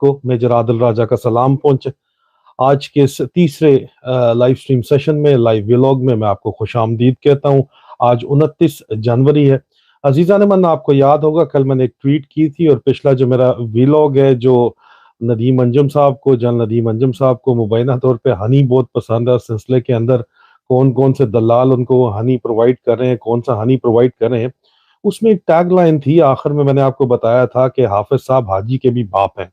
کو میجر عادل راجہ کا سلام پہنچے۔ آج کے اس تیسرے لائیو سٹریم سیشن میں، لائیو ویلاگ میں آپ کو خوش آمدید کہتا ہوں۔ آج 29 جنوری ہے۔ عزیزان من، آپ کو یاد ہوگا کل میں نے ایک ٹویٹ کی تھی، اور پچھلا جو میرا ویلاگ ہے، جو ندیم انجم صاحب کو، جنرل ندیم انجم صاحب کو مبینہ طور پہ ہنی بہت پسند ہے، اس سلسلے کے اندر کون کون سے دلال ان کو ہنی پرووائڈ کر رہے ہیں، کون سا ہنی پرووائڈ کر رہے ہیں، اس میں ایک ٹیگ لائن تھی آخر میں نے آپ کو بتایا تھا کہ حافظ صاحب حاجی کے بھی باپ ہیں۔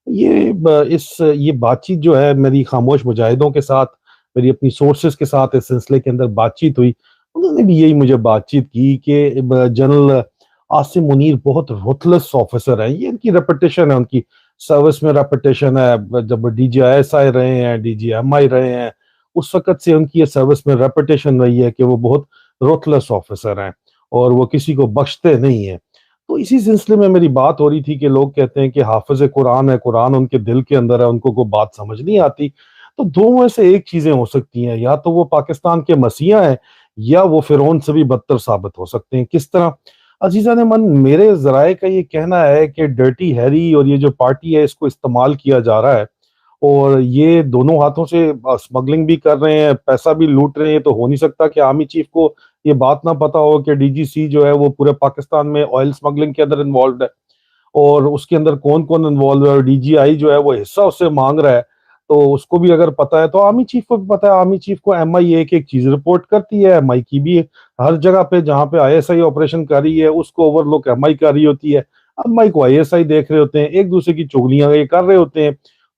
یہ بات چیت جو ہے میری خاموش مجاہدوں کے ساتھ، میری اپنی سورسز کے ساتھ اس سلسلے کے اندر بات چیت ہوئی، انہوں نے بھی یہی مجھے بات چیت کی کہ جنرل عاصم منیر بہت رتھلس آفیسر ہیں۔ یہ ان کی ریپوٹیشن ہے، ان کی سروس میں ریپوٹیشن ہے۔ جب D G I S I رہے ہیں، ڈی جی ایم آئی رہے ہیں، اس وقت سے ان کی یہ سروس میں ریپوٹیشن رہی ہے کہ وہ بہت رتھلس آفیسر ہیں اور وہ کسی کو بخشتے نہیں ہیں۔ تو اسی سلسلے میں میری بات ہو رہی تھی کہ لوگ کہتے ہیں کہ حافظ قرآن ہے، قرآن ان کے دل کے اندر ہے، ان کو کوئی بات سمجھ نہیں آتی۔ تو دو میں سے ایک چیزیں ہو سکتی ہیں، یا تو وہ پاکستان کے مسیحا ہیں، یا وہ فرعون سے بھی بدتر ثابت ہو سکتے ہیں۔ کس طرح؟ عزیزان من، میرے ذرائع کا یہ کہنا ہے کہ ڈرٹی ہیری اور یہ جو پارٹی ہے، اس کو استعمال کیا جا رہا ہے، اور یہ دونوں ہاتھوں سے اسمگلنگ بھی کر رہے ہیں، پیسہ بھی لوٹ رہے ہیں۔ تو ہو نہیں سکتا کہ آرمی چیف کو یہ بات نہ پتا ہو کہ ڈی جی سی جو ہے وہ پورے پاکستان میں آئل سمگلنگ کے اندر انوالوڈ ہے، اور اس کے اندر کون کون انوالو ہے، اور ڈی جی آئی جو ہے وہ حصہ اس سے مانگ رہا ہے۔ تو اس کو بھی اگر پتا ہے تو آرمی چیف کو بھی پتا ہے۔ آرمی چیف کو ایم آئی ایک ایک چیز رپورٹ کرتی ہے، ایم آئی کی بھی ہر جگہ پہ جہاں پہ آئی ایس آئی آپریشن کر رہی ہے، اس کو اوور لک ایم آئی کر رہی ہوتی ہے، ایم آئی کو آئی ایس آئی دیکھ رہے ہوتے ہیں، ایک دوسرے کی چغلیاں یہ کر رہے ہوتے ہیں۔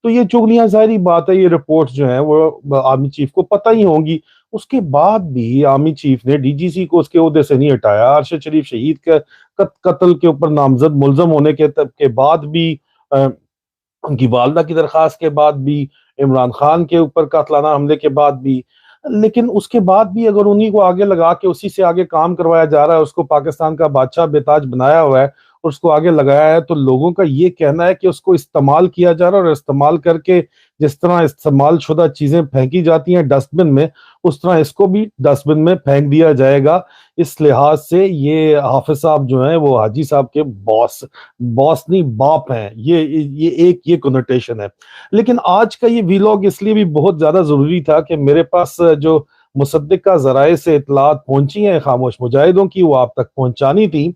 تو یہ چغلیاں ظاہری بات ہے، یہ رپورٹس جو ہیں وہ آرمی چیف کو پتہ ہی ہوں گی۔ اس کے بعد بھی آرمی چیف نے ڈی جی سی کو اس کے عہدے سے نہیں ہٹایا۔ ارشد شریف شہید کے قتل کے اوپر نامزد ملزم ہونے کے بعد بھی، ان کی والدہ کی درخواست کے بعد بھی، عمران خان کے اوپر قاتلانہ حملے کے بعد بھی، لیکن اس کے بعد بھی اگر انہی کو آگے لگا کے اسی سے آگے کام کروایا جا رہا ہے، اس کو پاکستان کا بادشاہ بے تاج بنایا ہوا ہے اور اس کو آگے لگایا ہے، تو لوگوں کا یہ کہنا ہے کہ اس کو استعمال کیا جا رہا ہے، اور استعمال کر کے جس طرح استعمال شدہ چیزیں پھینکی جاتی ہیں ڈسٹ بن میں، اس طرح اس کو بھی ڈسٹ بن میں پھینک دیا جائے گا۔ اس لحاظ سے یہ حافظ صاحب جو ہیں وہ حاجی صاحب کے باس نہیں باپ ہیں۔ یہ کنوٹیشن ہے۔ لیکن آج کا یہ ویلاگ اس لیے بھی بہت زیادہ ضروری تھا کہ میرے پاس جو مصدقہ ذرائع سے اطلاعات پہنچی ہیں خاموش مجاہدوں کی، وہ آپ تک پہنچانی تھی۔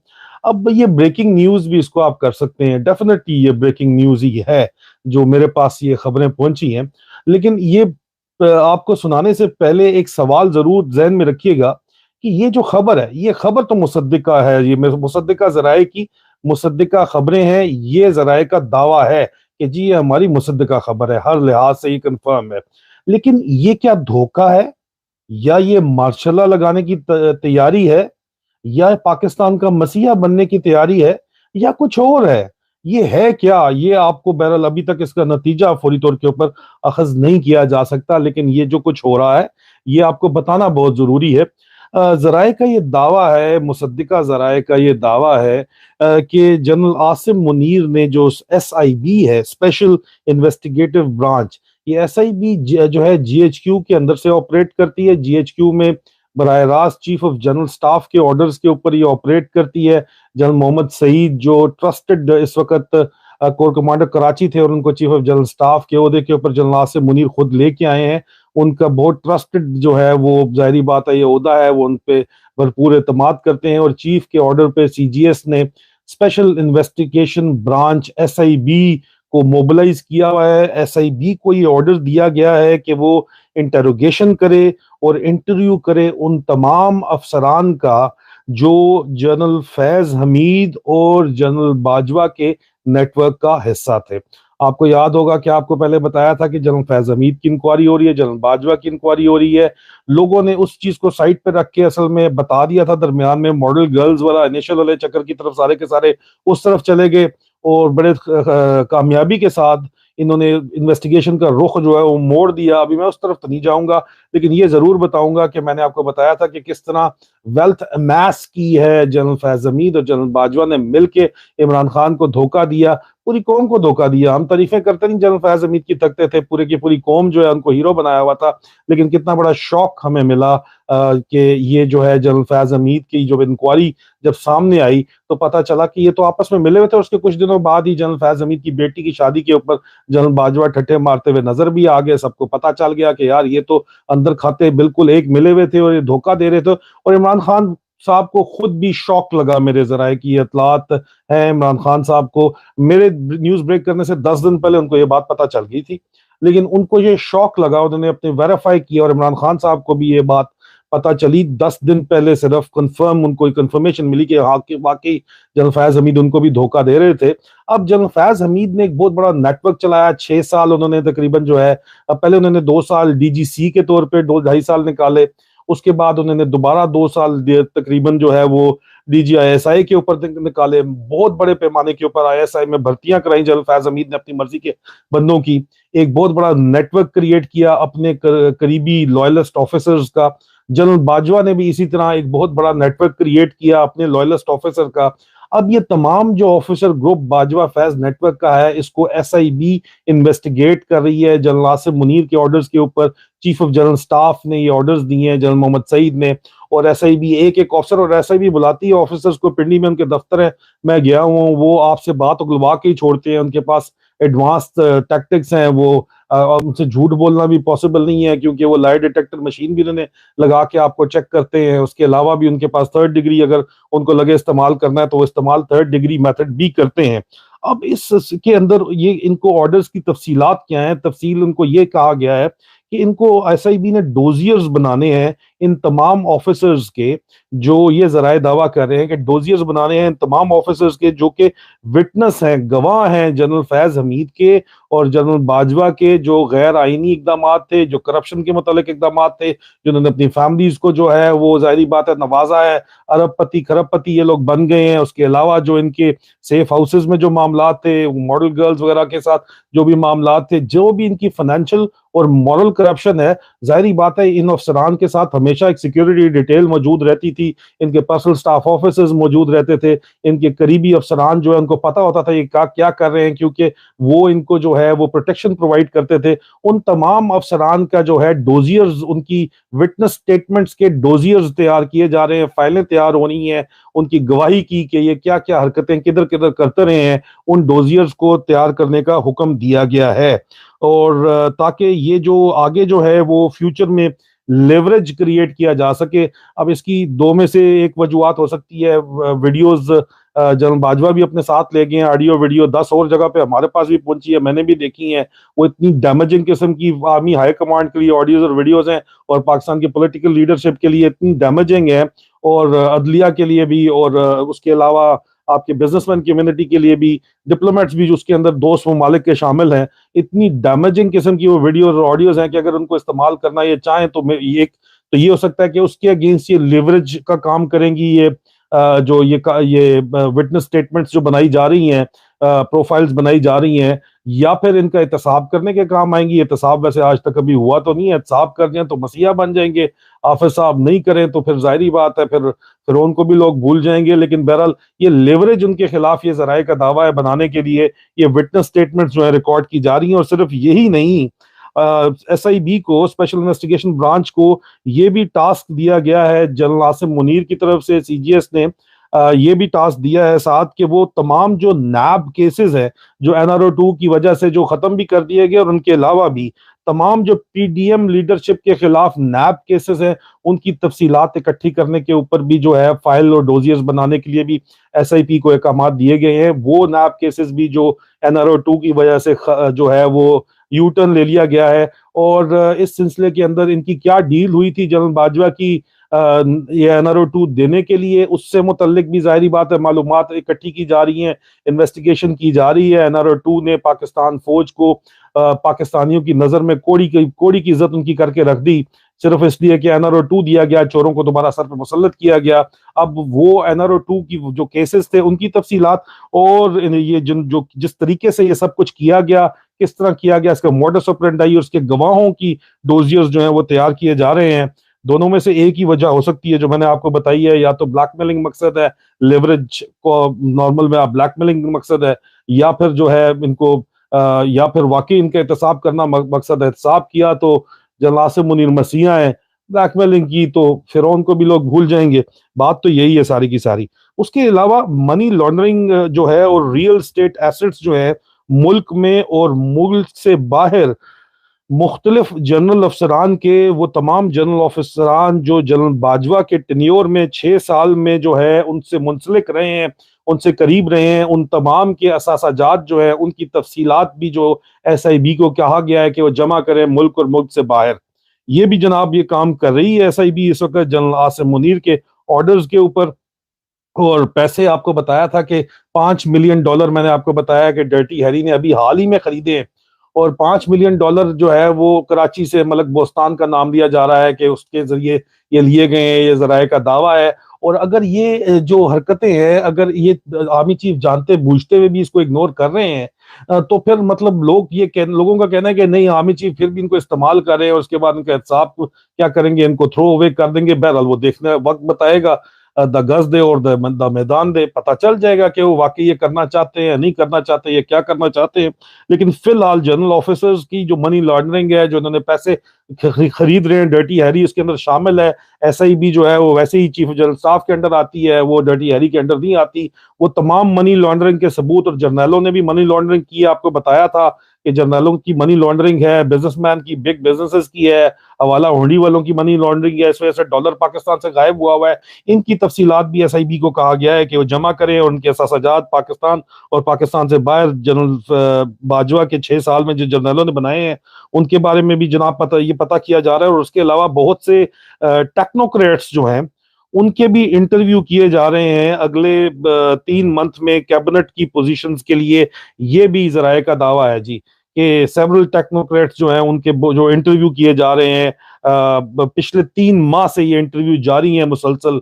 اب یہ بریکنگ نیوز بھی اس کو آپ کر سکتے ہیں، ڈیفینیٹلی یہ بریکنگ نیوز ہی ہے جو میرے پاس یہ خبریں پہنچی ہیں۔ لیکن یہ آپ کو سنانے سے پہلے ایک سوال ضرور ذہن میں رکھیے گا کہ یہ جو خبر ہے، یہ خبر تو مصدقہ ہے، یہ مصدقہ ذرائع کی مصدقہ خبریں ہیں، یہ ذرائع کا دعویٰ ہے کہ جی یہ ہماری مصدقہ خبر ہے، ہر لحاظ سے یہ کنفرم ہے۔ لیکن یہ کیا دھوکہ ہے، یا یہ مارشاء اللہ لگانے کی تیاری ہے، یا پاکستان کا مسیحا بننے کی تیاری ہے، یا کچھ اور ہے؟ یہ ہے کیا؟ یہ آپ کو بہرحال ابھی تک اس کا نتیجہ فوری طور کے اوپر اخذ نہیں کیا جا سکتا، لیکن یہ جو کچھ ہو رہا ہے یہ آپ کو بتانا بہت ضروری ہے۔ ذرائع کا یہ دعویٰ ہے، مصدقہ ذرائع کا یہ دعویٰ ہے کہ جنرل عاصم منیر نے جو ایس آئی بی ہے، اسپیشل انویسٹیگیٹو برانچ، یہ ایس آئی بی جو ہے جی ایچ کیو کے اندر سے آپریٹ کرتی ہے۔ جی ایچ کیو میں براہ راست چیف آف جنرل سٹاف کے آرڈرز کے اوپر یہ آپریٹ کرتی ہے۔ جنرل محمد سعید جو ٹرسٹڈ اس وقت کور کمانڈر کراچی تھے، اور ان کو چیف آف جنرل سٹاف کے عہدے کے اوپر جنرل عاصم منیر خود لے کے آئے ہیں۔ ان کا بہت ٹرسٹڈ جو ہے، وہ ظاہری بات ہے یہ عہدہ ہے، وہ ان پہ بھرپور اعتماد کرتے ہیں، اور چیف کے آرڈر پہ سی جی ایس نے special investigation branch S I B کو موبلائز کیا ہوا ہے۔ ایس آئی بی کو یہ آرڈر دیا گیا ہے کہ وہ انٹروگیشن کرے اور انٹرویو کرے ان تمام افسران کا جو جنرل فیض حمید اور جنرل باجوہ کے نیٹ ورک کا حصہ تھے۔ آپ کو یاد ہوگا کہ آپ کو پہلے بتایا تھا کہ جنرل فیض حمید کی انکوائری ہو رہی ہے، جنرل باجوہ کی انکوائری ہو رہی ہے۔ لوگوں نے اس چیز کو سائٹ پہ رکھ کے اصل میں بتا دیا تھا، درمیان میں ماڈل گرلز والا انیشل والے چکر کی طرف سارے کے سارے اس طرف چلے گئے، اور بڑے کامیابی کے ساتھ انہوں نے انویسٹیگیشن کا رخ جو ہے وہ موڑ دیا۔ ابھی میں اس طرف تو نہیں جاؤں گا، لیکن یہ ضرور بتاؤں گا کہ میں نے آپ کو بتایا تھا کہ کس طرح ویلتھ امیس کی ہے جنرل فیض حمید اور جنرل باجوہ نے مل کے عمران خان کو دھوکہ دیا، پوری قوم کو دھوکہ دیا۔ ہم تعریفیں کرتے نہیں جنرل فیض حمید کی تکتے تھے، پورے کی پوری قوم جو ہے ان کو ہیرو بنایا ہوا تھا، لیکن کتنا بڑا شوق ہمیں ملا کہ یہ جو ہے جنرل فیض حمید کی جو انکوائری جب سامنے آئی تو پتا چلا کہ یہ تو آپس میں ملے ہوئے تھے، اور اس کے کچھ دنوں بعد ہی جنرل فیض حمید کی بیٹی کی شادی کے اوپر جنرل باجوہ ٹھٹھے مارتے ہوئے نظر بھی آ گئے۔ سب کو پتا چل گیا کہ یار یہ تو اندر کھاتے بالکل ایک ملے ہوئے تھے اور یہ دھوکہ دے رہے تھے، اور عمران خان صاحب کو خود بھی شوق لگا۔ میرے ذرائع کی یہ اطلاعات ہیں، عمران خان صاحب کو میرے نیوز بریک کرنے سے 10 دن پہلے ان کو یہ بات پتا چل گئی تھی، لیکن ان کو یہ شوق لگا، انہوں نے اپنے ویریفائی کیا، اور عمران خان صاحب کو بھی یہ بات پتا چلی 10 دن پہلے صرف ان کو کنفرمیشن ملی کہ واقعی جنرل فیض حمید ان کو بھی دھوکہ دے رہے تھے۔ اب جنرل فیض حمید نے ایک بہت بڑا نیٹ ورک چلایا، 6 سال انہوں نے تقریباً جو ہے، پہلے انہوں نے 2 سال ڈی جی سی کے طور پہ 2.5 سال نکالے، اس کے بعد انہوں نے دوبارہ 2 سال تقریباً جو ہے وہ D G I S I کے اوپر نکالے، بہت بڑے پیمانے کے اوپر آئی ایس آئی میں بھرتیاں کرائیں جنرل فیض حمید نے اپنی مرضی کے بندوں کی، ایک بہت بڑا نیٹ ورک کریٹ کیا اپنے قریبی لوائلسٹ آفیسرز کا۔ جنرل باجوہ نے بھی اسی طرح ایک بہت بڑا نیٹ ورک کریٹ کیا اپنے لوائلسٹ آفیسر کا۔ اب یہ تمام جو آفیسر گروپ باجوہ فیض نیٹ ورک کا ہے، اس کو ایس آئی بی انویسٹیگیٹ کر رہی ہے جنرل آصف منیر کے آرڈرز کے اوپر۔ چیف آف جنرل سٹاف نے یہ آرڈرز دیے ہیں جنرل محمد سعید نے، اور ایس آئی بی ایک آفیسر، اور ایس آئی بی بلاتی ہے آفیسرز کو، پنڈی میں ان کے دفتر ہے، میں گیا ہوں، وہ آپ سے بات اگلوا کے ہی چھوڑتے ہیں، ان کے پاس ایڈوانس ٹیکٹکس ہیں، وہ ان سے جھوٹ بولنا بھی پاسبل نہیں ہے کیونکہ وہ لائٹ ڈیٹیکٹر مشین بھی انہوں نے لگا کے آپ کو چیک کرتے ہیں۔ اس کے علاوہ بھی ان کے پاس 3rd ڈگری اگر ان کو لگے استعمال کرنا ہے تو وہ استعمال 3rd ڈگری میتھڈ بھی کرتے ہیں۔ اب اس کے اندر یہ ان کو آرڈرز کی تفصیلات کیا ہیں، تفصیل ان کو یہ کہا گیا ہے کہ ان کو ایس آئی بی نے ڈوزیئرز بنانے ہیں ان تمام آفیسرز کے، جو یہ ذرائع دعویٰ کر رہے ہیں کہ ڈوزیئرز بنانے ہیں ان تمام آفیسرز کے جو کہ وٹنس ہیں، گواہ ہیں جنرل فیض حمید کے اور جنرل باجوہ کے، جو غیر آئینی اقدامات تھے، جو کرپشن کے متعلق اقدامات تھے، جنہوں نے اپنی فیملیز کو جو ہے وہ ظاہری بات ہے نوازا ہے، ارب پتی کھرب پتی یہ لوگ بن گئے ہیں۔ اس کے علاوہ جو ان کے سیف ہاؤسز میں جو معاملات تھے، ماڈل گرلز وغیرہ کے ساتھ جو بھی معاملات تھے، جو بھی ان کی فائنینشیل اور مورل کرپشن ہے، ظاہری بات ہے ان افسران کے ساتھ ہمیشہ ایک سیکیورٹی ڈیٹیل موجود رہتی تھی، ان کے پرسنل سٹاف آفیسرز موجود رہتے تھے، ان کے قریبی افسران جو ہے ان کو پتا ہوتا تھا یہ کیا کر رہے ہیں، کیونکہ وہ ان کو جو ہے وہ پروٹیکشن پرووائڈ کرتے تھے۔ ان تمام افسران کا جو ہے ڈوزیئرز، ان کی وٹنس سٹیٹمنٹس کے ڈوزیئرز تیار کیے جا رہے ہیں، فائلیں تیار ہونی ہیں ان کی گواہی کی کہ یہ کیا کیا حرکتیں کدھر کدھر کرتے رہے ہیں، ان ڈوزیئرز کو تیار کرنے کا حکم دیا گیا ہے، اور تاکہ یہ جو آگے جو ہے وہ فیوچر میں لیوریج کریٹ کیا جا سکے۔ اب اس کی 2 میں سے ایک وجوہات ہو سکتی ہے، ویڈیوز جنرل باجوہ بھی اپنے ساتھ لے گئے ہیں، آڈیو ویڈیو 10 اور جگہ پہ ہمارے پاس بھی پہنچی ہے، میں نے بھی دیکھی ہیں، وہ اتنی ڈیمیجنگ قسم کی آرمی ہائی کمانڈ کے لیے آڈیوز اور ویڈیوز ہیں، اور پاکستان کی پولیٹیکل لیڈرشپ کے لیے اتنی ڈیمیجنگ ہے، اور عدلیہ کے لیے بھی، اور اس کے علاوہ آپ کے بزنس مین کمیونٹی کے لیے بھی، ڈپلومیٹس بھی جو اس کے اندر دوست ممالک کے شامل ہیں، اتنی ڈیمیجنگ قسم کی وہ ویڈیوز اور آڈیوز ہیں کہ اگر ان کو استعمال کرنا یہ چاہیں تو یہ ہو سکتا ہے کہ اس کے اگینسٹ یہ لیوریج کا کام کریں گی، یہ جو یہ وٹنس سٹیٹمنٹس جو بنائی جا رہی ہیں، پروفائلز بنائی جا رہی ہیں، یا پھر ان کا احتساب کرنے کے کام آئیں گی۔ احتساب ویسے آج تک ابھی ہوا تو نہیں ہے، احتساب کر جائیں تو مسیحا بن جائیں گے، حافظ صاحب نہیں کریں تو پھر ظاہری بات ہے پھر ان کو بھی لوگ بھول جائیں گے۔ لیکن بہرحال یہ لیوریج ان کے خلاف یہ ذرائع کا دعویٰ ہے بنانے کے لیے، یہ وٹنس سٹیٹمنٹس جو ہے ریکارڈ کی جا رہی ہیں، اور صرف یہی نہیں، ایس آئی بی کو، اسپیشل انویسٹیگیشن برانچ کو یہ بھی ٹاسک دیا گیا ہے جنرل آصف منیر کی طرف سے، سی جی ایس نے یہ بھی ٹاسک دیا ہے ساتھ کہ وہ تمام جو نیب کیسز ہیں جو NRO2 کی وجہ سے جو ختم بھی کر دیے گئے، اور ان کے علاوہ بھی تمام جو پی ڈی ایم لیڈرشپ کے خلاف نیب کیسز ہیں ان کی تفصیلات اکٹھی کرنے کے اوپر بھی جو ہے فائل اور ڈوزیئرز بنانے کے لیے بھی ایس آئی پی کو احکامات دیے گئے ہیں۔ وہ نیب کیسز بھی جو NRO2 کی وجہ سے جو ہے وہ یو ٹرن لے لیا گیا ہے، اور اس سلسلے کے اندر ان کی کیا ڈیل ہوئی تھی جنرل باجوہ کی یہ NRO2 دینے کے لیے، اس سے متعلق بھی ظاہری بات ہے معلومات اکٹھی کی جا رہی ہیں، انویسٹیگیشن کی جا رہی ہے۔ NRO2 نے پاکستان فوج کو پاکستانیوں کی نظر میں کوڑی کی عزت ان کی کر کے رکھ دی، صرف اس لیے کہ NRO2 دیا گیا، چوروں کو دوبارہ سر پہ مسلط کیا گیا۔ اب وہ NRO2 کی جو کیسز تھے ان کی تفصیلات، اور یہ جس طریقے سے یہ سب کچھ کیا گیا، کس طرح کیا گیا، اس کا موڈس آپرینڈائی اور اس کے گواہوں کی ڈوزیئرز جو ہیں وہ تیار کیے جا رہے ہیں. دونوں میں سے ایک ہی وجہ ہو سکتی ہے جو میں نے آپ کو بتائی ہے، یا تو بلیک میلنگ مقصد ہے، لیوریج کو نارمل میں آپ بلیک میلنگ مقصد ہے، یا پھر جو ہے ان کو یا پھر واقعی ان کا احتساب کرنا مقصد ہے. احتساب کیا تو جنرل عاصم منیر مسیح ہیں، بلیک میلنگ کی تو فرعون کو بھی لوگ بھول جائیں گے. بات تو یہی ہے ساری کی ساری. اس کے علاوہ منی لانڈرنگ جو ہے اور ریئل اسٹیٹ ایسٹس جو ہے ملک میں اور ملک سے باہر مختلف جنرل افسران کے، وہ تمام جنرل افسران جو جنرل باجوہ کے ٹینیور میں 6 سال میں جو ہے ان سے منسلک رہے ہیں، ان سے قریب رہے ہیں، ان تمام کے اثاثہ جات جو ہے ان کی تفصیلات بھی جو ایس آئی بی کو کہا گیا ہے کہ وہ جمع کریں ملک اور ملک سے باہر. یہ بھی جناب یہ کام کر رہی ہے ایس آئی بی اس وقت جنرل عاصم منیر کے آرڈرز کے اوپر. اور پیسے آپ کو بتایا تھا کہ $5 ملین میں نے آپ کو بتایا کہ ڈرٹی ہیری نے ابھی حال ہی میں خریدے ہیں، اور $5 ملین جو ہے وہ کراچی سے ملک بوستان کا نام لیا جا رہا ہے کہ اس کے ذریعے یہ لیے گئے ہیں، یہ ذرائع کا دعویٰ ہے. اور اگر یہ جو حرکتیں ہیں، اگر یہ آرمی چیف جانتے بوجھتے ہوئے بھی اس کو اگنور کر رہے ہیں، تو پھر مطلب لوگوں کا کہنا ہے کہ نہیں، آرمی چیف پھر بھی ان کو استعمال کر رہے ہیں اور اس کے بعد ان کا احتساب کیا کریں گے، ان کو تھرو اوے کر دیں گے. بہرحال وہ دیکھنا وقت بتائے گا. دا گز دے اور دا میدان دے، پتہ چل جائے گا کہ وہ واقعی یہ کرنا چاہتے ہیں یا نہیں کرنا چاہتے، یہ کیا کرنا چاہتے ہیں. لیکن فی الحال جنرل آفیسرز کی جو منی لانڈرنگ ہے، جو انہوں نے پیسے خرید رہے ہیں، ڈرٹی ہیری اس کے اندر شامل ہے. ایس آئی بی جو ہے وہ ویسے ہی چیف جنرل اسٹاف کے انڈر آتی ہے، وہ ڈرٹی ہیری کے انڈر نہیں آتی. وہ تمام منی لانڈرنگ کے ثبوت، اور جرنیلوں نے بھی منی لانڈرنگ کی، آپ کو بتایا تھا کہ جرنیلوں کی منی لانڈرنگ ہے، بزنس مین کی، بگ بزنسز کی ہے، حوالہ ہونڈی والوں کی منی لانڈرنگ ہے، اس وجہ سے ڈالر پاکستان سے غائب ہوا ہے. ان کی تفصیلات بھی ایس آئی بی کو کہا گیا ہے کہ وہ جمع کریں، اور ان کے اثاثہ جات پاکستان اور پاکستان سے باہر جنرل باجوہ کے 6 سال میں جو جرنیلوں نے بنائے ہیں ان کے بارے میں بھی جناب یہ پتہ کیا جا رہا ہے. اور اس کے علاوہ بہت سے ٹیکنوکریٹس جو ہیں ان کے بھی انٹرویو کیے جا رہے ہیں اگلے 3 منتھ میں کیبنٹ کی پوزیشنز کے لیے. یہ بھی ذرائع کا دعویٰ ہے جی کہ سیورل ٹیکنوکریٹس جو ہیں ان کے جو انٹرویو کیے جا رہے ہیں. پچھلے 3 ماہ سے یہ انٹرویو جاری ہیں مسلسل،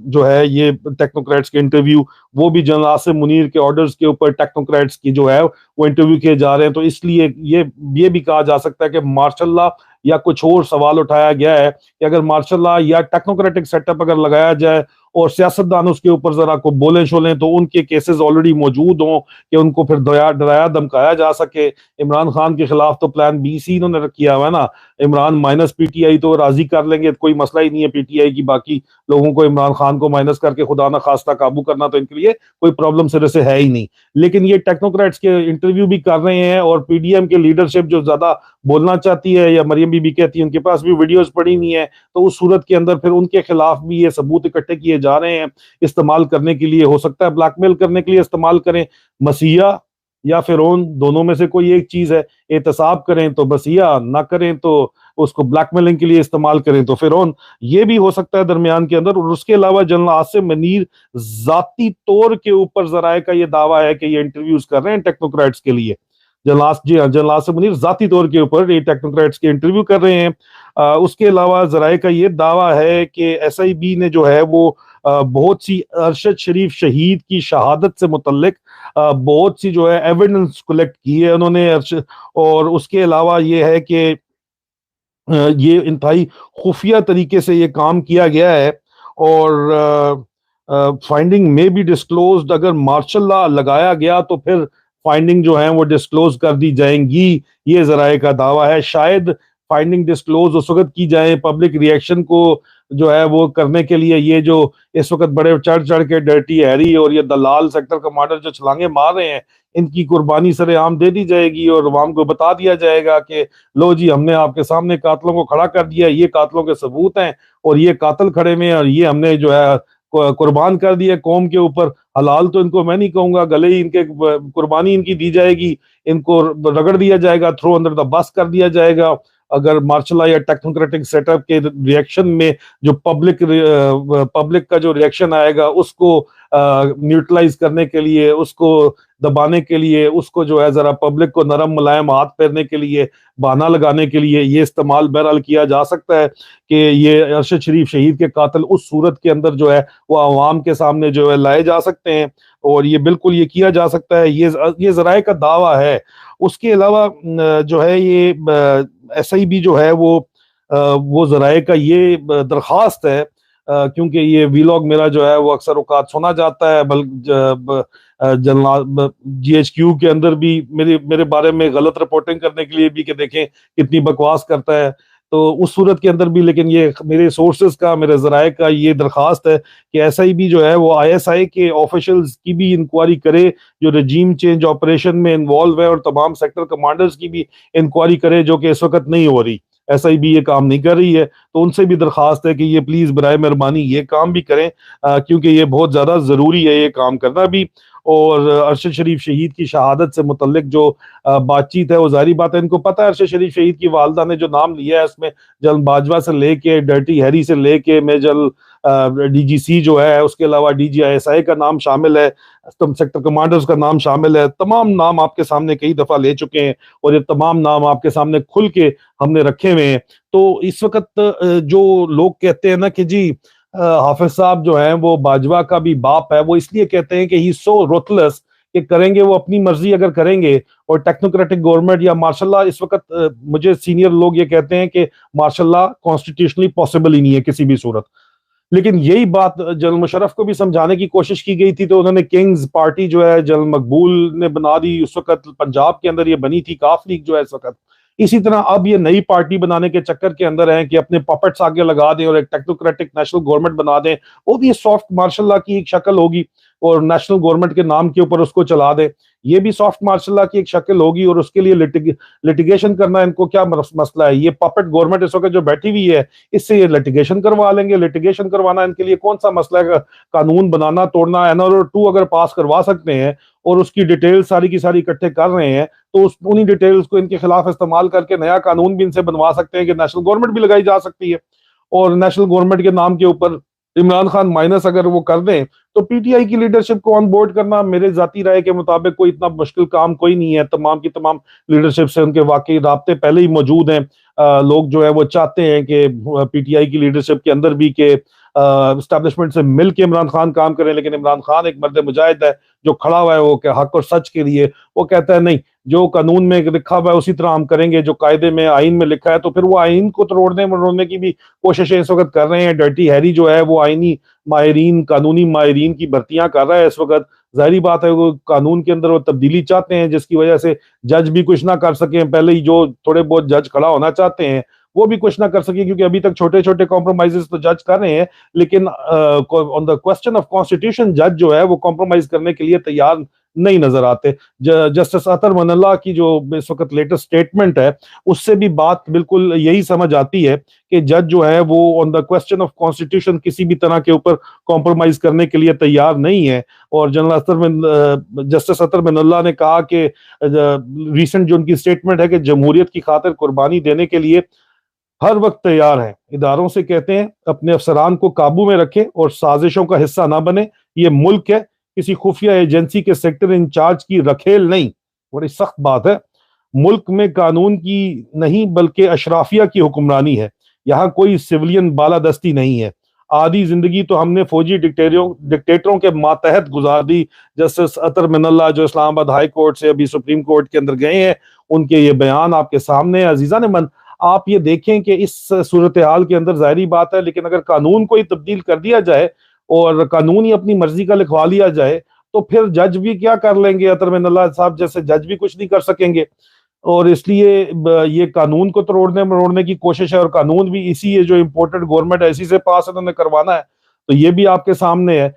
جو ہے یہ ٹیکنوکریٹس کے انٹرویو، وہ بھی جنرل عاصم منیر کے آرڈرز کے اوپر ٹیکنوکریٹس کی جو ہے وہ انٹرویو کیے جا رہے ہیں. تو اس لیے یہ بھی کہا جا سکتا ہے کہ مارشل لا یا کچھ اور سوال اٹھایا گیا ہے کہ اگر مارشل لا یا ٹیکنوکریٹک سیٹ اپ اگر لگایا جائے اور سیاستدان اس کے اوپر ذرا کو بولیں شولیں تو ان کے کیسز آلریڈی موجود ہوں کہ ان کو پھر ڈرایا دھمکایا جا سکے. عمران خان کے خلاف تو پلان بی سی انہوں نے کیا ہوا ہے نا، Imran minus P T I تو راضی کر لیں گے، کوئی مسئلہ ہی نہیں ہے پی ٹی آئی کی باقی لوگوں کو عمران خان کو مائنس کر کے خدا نہ خواستہ قابو کرنا تو ان کے لیے کوئی پرابلم سرے سے ہے ہی نہیں. لیکن یہ ٹیکنوکریٹس کے انٹرویو بھی کر رہے ہیں، اور پی ڈی ایم کے لیڈرشپ جو زیادہ بولنا چاہتی ہے یا مریم بی بی کہتی ہے ان کے پاس بھی ویڈیوز پڑی نہیں ہے، تو اس صورت کے اندر پھر ان کے خلاف بھی یہ ثبوت اکٹھے کیے جا رہے ہیں استعمال کرنے کے لیے. ہو سکتا ہے بلیک میل کرنے کے لیے استعمال کریں، مسیح یا فرعون دونوں میں سے کوئی ایک چیز ہے. احتساب کریں تو مسیح، نہ کریں تو اس کو بلیک میلنگ کے لیے استعمال کریں تو فرعون. یہ بھی ہو سکتا ہے درمیان کے اندر. اور اس کے علاوہ جنرل عاصم منیر ذاتی طور کے اوپر ذرائع کا یہ دعویٰ ہے کہ یہ انٹرویوز کر رہے ہیں ٹیکنوکریٹس کے لیے. جنرل عاصم منیر ذاتی طور کے اوپر یہ ٹیکنوکریٹس کے انٹرویو کر رہے ہیں. اس کے علاوہ ذرائع کا یہ دعویٰ ہے کہ ایس آئی بی نے جو ہے وہ بہت سی ارشد شریف شہید کی شہادت سے متعلق بہت سی جو ہے ایویڈنس کلیکٹ کی ہے انہوں نے. اور اس کے علاوہ یہ ہے کہ یہ انتہائی خفیہ طریقے سے یہ کام کیا گیا ہے، اور فائنڈنگ میں بھی ڈسکلوزڈ، اگر مارشل لا لگایا گیا تو پھر فائنڈنگ جو ہیں وہ ڈسکلوز کر دی جائیں گی. یہ ذرائع کا دعویٰ ہے. شاید فائنڈنگ ڈسکلوز اس وقت کی جائیں پبلک ریئیکشن کو جو ہے وہ کرنے کے لیے. یہ جو اس وقت بڑے چڑھ کے ڈرٹی ہیری اور یہ دلال سیکٹر کمانڈر جو چھلانگے مار رہے ہیں ان کی قربانی سر عام دے دی جائے گی، اور عوام کو بتا دیا جائے گا کہ لو جی ہم نے آپ کے سامنے قاتلوں کو کھڑا کر دیا، یہ قاتلوں کے ثبوت ہیں اور یہ قاتل کھڑے میں، اور یہ ہم نے جو ہے قربان کر دیا قوم کے اوپر. حلال تو ان کو میں نہیں کہوں گا، گلے ہی ان کے قربانی ان کی دی جائے گی، ان کو رگڑ دیا جائے گا، تھرو انڈر دا بس کر دیا جائے گا. اگر مارشل لا یا ٹیکنوکریٹک سیٹ اپ کے ریئیکشن میں جو پبلک کا جو ریئیکشن آئے گا اس کو نیوٹرلائز کرنے کے لیے، اس کو دبانے کے لیے، اس کو جو ہے ذرا پبلک کو نرم ملائم ہاتھ پھیرنے کے لیے، بہانہ لگانے کے لیے یہ استعمال بہرحال کیا جا سکتا ہے کہ یہ ارشد شریف شہید کے قاتل اس صورت کے اندر جو ہے وہ عوام کے سامنے جو ہے لائے جا سکتے ہیں. اور یہ بالکل یہ کیا جا سکتا ہے، یہ ذرائع کا دعویٰ ہے۔ اس کے علاوہ جو ہے یہ ایس آئی بی جو ہے وہ ذرائع کا یہ درخواست ہے، کیونکہ یہ ویلاگ میرا جو ہے وہ اکثر اوقات سنا جاتا ہے، جی ایچ کیو کے اندر بھی میرے بارے میں غلط رپورٹنگ کرنے کے لیے بھی کہ دیکھیں کتنی بکواس کرتا ہے، تو اس صورت کے اندر بھی لیکن یہ میرے سورسز کا، میرے ذرائع کا یہ درخواست ہے کہ ایس آئی بی جو ہے وہ آئی ایس آئی کے آفیشلز کی بھی انکوائری کرے جو رجیم چینج آپریشن میں انوالو ہے، اور تمام سیکٹر کمانڈرز کی بھی انکوائری کرے، جو کہ اس وقت نہیں ہو رہی۔ ایس آئی بی یہ کام نہیں کر رہی ہے، تو ان سے بھی درخواست ہے کہ یہ پلیز برائے مہربانی یہ کام بھی کریں، کیونکہ یہ بہت زیادہ ضروری ہے یہ کام کرنا بھی۔ اور ارشد شریف شہید کی شہادت سے متعلق جو بات چیت ہے وہ ظاہری بات ہے، ان کو پتہ ہے ارشد شریف شہید کی والدہ نے جو نام لیا ہے اس میں جنرل باجوہ سے لے کے ڈرٹی ہیری سے لے کے میجر ڈی جی سی جو ہے، اس کے علاوہ D G I S I کا نام شامل ہے، سیکٹر کمانڈرز کا نام شامل ہے، تمام نام آپ کے سامنے کئی دفعہ لے چکے ہیں، اور یہ تمام نام آپ کے سامنے کھل کے ہم نے رکھے ہوئے ہیں۔ تو اس وقت جو لوگ کہتے ہیں نا کہ جی حافظ صاحب جو ہیں وہ باجوہ کا بھی باپ ہے، وہ اس لیے کہتے ہیں کہ ہی سو روتھلیس کہ کریں گے وہ اپنی مرضی اگر کریں گے، اور ٹیکنوکریٹک گورنمنٹ یا مارشل لا اس وقت مجھے سینئر لوگ یہ کہتے ہیں کہ مارشل لا کانسٹیٹیوشنلی پاسبل ہی نہیں ہے کسی بھی صورت۔ لیکن یہی بات جنرل مشرف کو بھی سمجھانے کی کوشش کی گئی تھی، تو انہوں نے کنگز پارٹی جو ہے جنرل مقبول نے بنا دی، اس وقت پنجاب کے اندر یہ بنی تھی کاف لیگ جو ہے اس وقت۔ اسی طرح اب یہ نئی پارٹی بنانے کے چکر کے اندر ہیں کہ اپنے پپٹس آگے لگا دیں اور ایک ٹیکنوکریٹک نیشنل گورنمنٹ بنا دیں، وہ بھی سافٹ مارشل لا کی ایک شکل ہوگی، اور نیشنل گورنمنٹ کے نام کے اوپر اس کو چلا دیں، یہ بھی سافٹ مارشل لا کی ایک شکل ہوگی، اور اس کے لیے لٹیگیشن کرنا ان کو کیا مسئلہ ہے؟ یہ پپٹ گورنمنٹ اس وقت جو بیٹھی ہوئی ہے اس سے یہ لٹیگیشن کروا لیں گے، لٹیگیشن کروانا ان کے لیے کون سا مسئلہ ہے؟ قانون بنانا توڑنا، این آر او 2 اگر پاس کروا سکتے ہیں اور اس کی ڈیٹیل ساری کی ساری اکٹھے کر رہے ہیں، تو انہی ڈیٹیلز کو ان کے خلاف استعمال کر کے نیا قانون بھی ان سے بنوا سکتے ہیں کہ نیشنل گورنمنٹ بھی لگائی جا سکتی ہے، اور نیشنل گورنمنٹ کے نام کے اوپر عمران خان مائنس اگر وہ کر دیں تو پی ٹی آئی کی لیڈرشپ کو آن بورڈ کرنا میرے ذاتی رائے کے مطابق کوئی اتنا مشکل کام کوئی نہیں ہے۔ تمام کی تمام لیڈرشپ سے ان کے واقعی رابطے پہلے ہی موجود ہیں، لوگ جو ہے وہ چاہتے ہیں کہ پی ٹی آئی کی لیڈرشپ کے اندر بھی کہ اسٹیبلشمنٹ سے مل کے عمران خان کام کریں، لیکن عمران خان ایک مرد مجاہد ہے جو کھڑا ہوا ہے وہ کہ حق اور سچ کے لیے، وہ کہتا ہے نہیں، جو قانون میں لکھا ہوا ہے اسی طرح ہم کریں گے، جو قاعدے میں آئین میں لکھا ہے، تو پھر وہ آئین کو توڑنے مروڑنے کی بھی کوششیں اس وقت کر رہے ہیں۔ ڈرٹی ہیری جو ہے وہ آئینی ماہرین، قانونی ماہرین کی بھرتیاں کر رہا ہے اس وقت، ظاہری بات ہے وہ قانون کے اندر وہ تبدیلی چاہتے ہیں جس کی وجہ سے جج بھی کچھ نہ کر سکیں، پہلے ہی جو تھوڑے بہت جج کھڑا ہونا چاہتے ہیں وہ بھی کچھ نہ کر سکیں، کیونکہ ابھی تک چھوٹے چھوٹے کمپرومائزز تو جج کر رہے ہیں، لیکن آن دا کوسچن آف کانسٹیٹیوشن جج جو ہے وہ کمپرومائز کرنے کے لیے تیار نہیں نظر آتے۔ جسٹس اطہر من اللہ کی جو اس وقت لیٹسٹ سٹیٹمنٹ ہے اس سے بھی بات بالکل یہی سمجھ آتی ہے کہ جج جو ہے وہ آن دا کوسچن آف کانسٹیٹیوشن کسی بھی طرح کے اوپر کمپرومائز کرنے کے لیے تیار نہیں ہے۔ اور جسٹس اطہر من اللہ نے کہا کہ ریسنٹ جو ان کی سٹیٹمنٹ ہے کہ جمہوریت کی خاطر قربانی دینے کے لیے ہر وقت تیار ہیں، اداروں سے کہتے ہیں اپنے افسران کو قابو میں رکھیں اور سازشوں کا حصہ نہ بنے، یہ ملک ہے، کسی خفیہ ایجنسی کے سیکٹر انچارج کی رکھیل نہیں۔ بڑی سخت بات ہے، ملک میں قانون کی نہیں بلکہ اشرافیہ کی حکمرانی ہے، یہاں کوئی سیولین بالادستی نہیں ہے۔ آدھی زندگی تو ہم نے فوجی ڈکٹیٹروں کے ماتحت گزار دی۔ جسٹس اطہر من اللہ جو اسلام آباد ہائی کورٹ سے ابھی سپریم کورٹ کے اندر گئے ہیں، ان کے یہ بیان آپ کے سامنے ہیں۔ عزیزان من، آپ یہ دیکھیں کہ اس صورتحال کے اندر ظاہری بات ہے، لیکن اگر قانون کو ہی تبدیل کر دیا جائے اور قانون ہی اپنی مرضی کا لکھوا لیا جائے تو پھر جج بھی کیا کر لیں گے؟ اطہر من اللہ صاحب جیسے جج بھی کچھ نہیں کر سکیں گے، اور اس لیے یہ قانون کو توڑنے مروڑنے کی کوشش ہے، اور قانون بھی اسی ہے جو امپورٹڈ گورنمنٹ ہے اسی سے پاس انہوں نے کروانا ہے، تو یہ بھی آپ کے سامنے ہے۔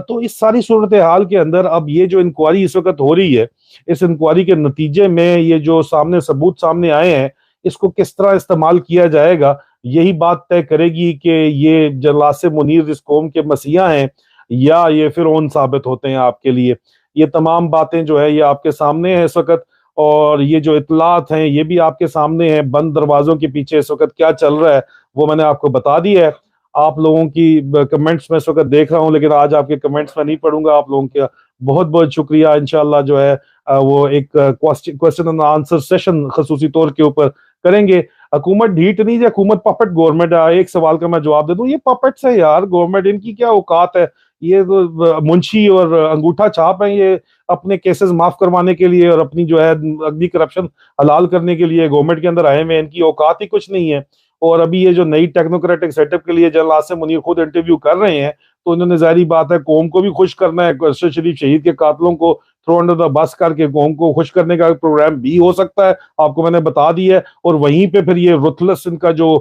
تو اس ساری صورتحال کے اندر اب یہ جو انکوائری اس وقت ہو رہی ہے، اس انکوائری کے نتیجے میں یہ جو ثبوت سامنے آئے ہیں اس کو کس طرح استعمال کیا جائے گا، یہی بات طے کرے گی کہ یہ جنرل عاصم منیر اس قوم کے مسیحا ہیں یا یہ فرعون ثابت ہوتے ہیں آپ کے لیے۔ یہ تمام باتیں جو ہے یہ آپ کے سامنے ہیں اس وقت، اور یہ جو اطلاعات ہیں یہ بھی آپ کے سامنے ہیں۔ بند دروازوں کے پیچھے اس وقت کیا چل رہا ہے وہ میں نے آپ کو بتا دیا ہے۔ آپ لوگوں کی کمنٹس میں اس وقت دیکھ رہا ہوں، لیکن آج آپ کے کمنٹس میں نہیں پڑھوں گا۔ آپ لوگوں کا بہت بہت شکریہ۔ انشاءاللہ جو ہے وہ ایک کوسچن اینڈ آنسر سیشن خصوصی طور کے اوپر کریں گے۔ حکومت ڈھیٹ نہیں، حکومت پپٹ گورنمنٹ ہے۔ ایک سوال کا میں جواب دے دوں، یہ پپٹس ہے یار، گورنمنٹ ان کی کیا اوقات ہے یہ تو منشی اور انگوٹھا چھاپ ہیں، یہ اپنے کیسز معاف کروانے کے لیے اور اپنی جو ہے اگلی کرپشن حلال کرنے کے لیے گورنمنٹ کے اندر آئے ہوئے ہیں، ان کی اوقات ہی کچھ نہیں ہے۔ اور ابھی یہ جو نئی ٹیکنوکریٹک سیٹ اپ کے لیے جنرل عاصم منیر خود انٹرویو کر رہے ہیں، تو انہوں نے ظاہری بات ہے قوم کو بھی خوش کرنا ہے، ارشد شریف شہید کے قاتلوں کو تھرو انڈر دا بس کر کے قوم کو خوش کرنے کا پروگرام بھی ہو سکتا ہے، آپ کو میں نے بتا دی ہے۔ اور وہیں پہ پھر یہ رتلس ان کا جو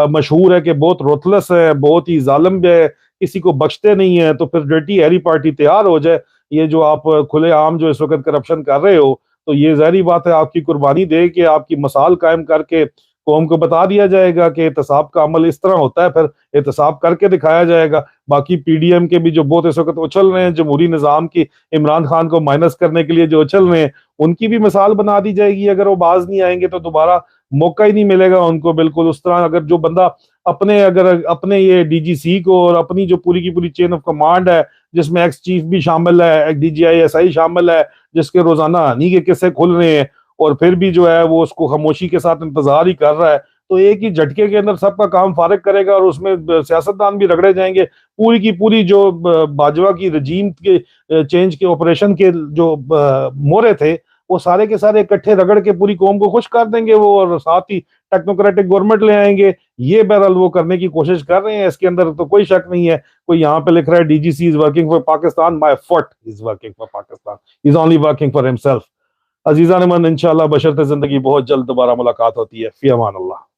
مشہور ہے کہ بہت رتلس ہے، بہت ہی ظالم بھی ہے، کسی کو بخشتے نہیں ہے، تو پھر ڈرٹی ہیری پارٹی تیار ہو جائے۔ یہ جو آپ کھلے عام جو اس وقت کرپشن کر رہے ہو، تو یہ ظاہری بات ہے آپ کی قربانی دے کے آپ کی مثال قائم کر کے قوم کو بتا دیا جائے گا کہ احتساب کا عمل اس طرح ہوتا ہے، پھر احتساب کر کے دکھایا جائے گا۔ باقی پی ڈی ایم کے بھی جو بہت اس وقت اچھل رہے ہیں جمہوری نظام کی عمران خان کو مائنس کرنے کے لیے جو اچھل رہے ہیں، ان کی بھی مثال بنا دی جائے گی۔ اگر وہ باز نہیں آئیں گے تو دوبارہ موقع ہی نہیں ملے گا ان کو۔ بالکل اس طرح اگر جو بندہ اگر اپنے یہ ڈی جی سی کو اور اپنی جو پوری کی پوری چین آف کمانڈ ہے، جس میں ایکس چیف بھی شامل ہے، ایک D G I S I شامل ہے، جس کے روزانہ ہنی کے قصے کھل رہے ہیں، اور پھر بھی جو ہے وہ اس کو خاموشی کے ساتھ انتظار ہی کر رہا ہے، تو ایک ہی جھٹکے کے اندر سب کا کام فارغ کرے گا، اور اس میں سیاستدان بھی رگڑے جائیں گے۔ پوری کی پوری جو باجوہ کی رجیم کے چینج کے آپریشن کے جو مورے تھے، وہ سارے کے سارے اکٹھے رگڑ کے پوری قوم کو خوش کر دیں گے وہ، اور ساتھ ہی ٹیکنوکریٹک گورنمنٹ لے آئیں گے۔ یہ بہرحال وہ کرنے کی کوشش کر رہے ہیں، اس کے اندر تو کوئی شک نہیں ہے۔ کوئی یہاں پہ لکھ رہا ہے D G C is working for Pakistan, my foot is working for Pakistan, is only working for himself. عزیزان من، انشاءاللہ بشرط زندگی بہت جلد دوبارہ ملاقات ہوتی ہے۔ فی امان اللہ۔